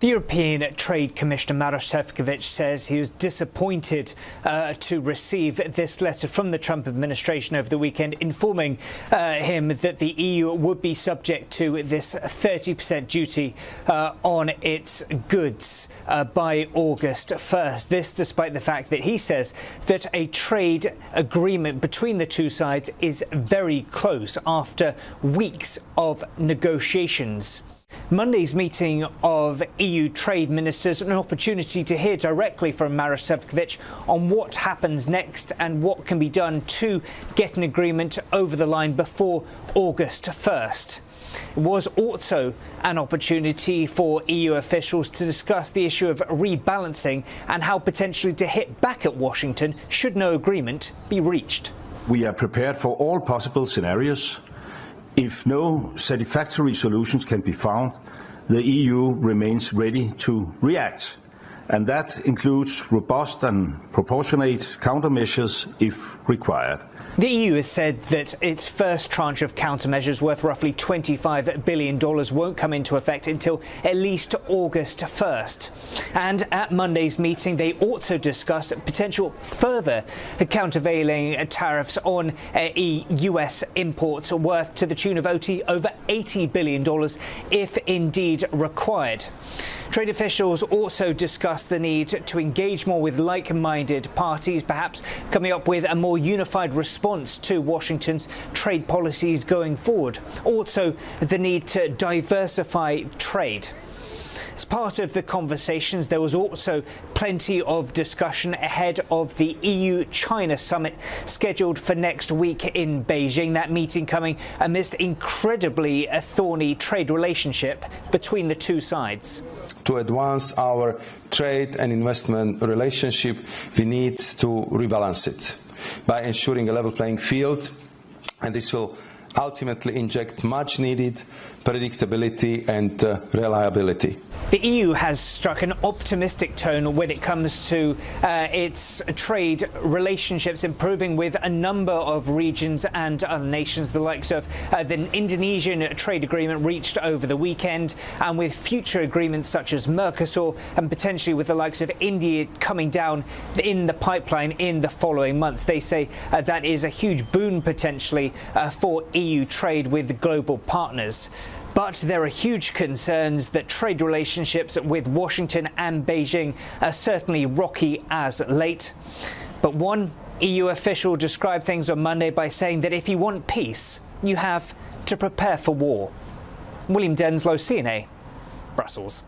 The European Trade Commissioner Maroš Šefčovič says he was disappointed to receive this letter from the Trump administration over the weekend, informing him that the EU would be subject to this 30% duty on its goods by August 1st. This despite the fact that he says that a trade agreement between the two sides is very close after weeks of negotiations. Monday's meeting of EU trade ministers an opportunity to hear directly from Maroš Šefčovič on what happens next and what can be done to get an agreement over the line before August 1st. It was also an opportunity for EU officials to discuss the issue of rebalancing and how potentially to hit back at Washington should no agreement be reached. We are prepared for all possible scenarios. If no satisfactory solutions can be found, the EU remains ready to react, and that includes robust and proportionate countermeasures if required. The EU has said that its first tranche of countermeasures worth roughly $25 billion won't come into effect until at least August 1st. And at Monday's meeting, they also discussed potential further countervailing tariffs on US imports worth to the tune of over $80 billion if indeed required. Trade officials also discussed the need to engage more with like-minded parties, perhaps coming up with a more unified response to Washington's trade policies going forward. Also, the need to diversify trade. As part of the conversations, there was also plenty of discussion ahead of the EU-China summit scheduled for next week in Beijing. That meeting coming amidst incredibly thorny trade relationship between the two sides. To advance our trade and investment relationship, we need to rebalance it by ensuring a level playing field, and this will ultimately inject much needed predictability and reliability. The EU has struck an optimistic tone when it comes to its trade relationships improving with a number of regions and other nations, the likes of the Indonesian trade agreement reached over the weekend, and with future agreements such as Mercosur and potentially with the likes of India coming down in the pipeline in the following months. They say that is a huge boon potentially for EU trade with global partners. But there are huge concerns that trade relationships with Washington and Beijing are certainly rocky as late. But one EU official described things on Monday by saying that if you want peace, you have to prepare for war. William Denselow, CNA, Brussels.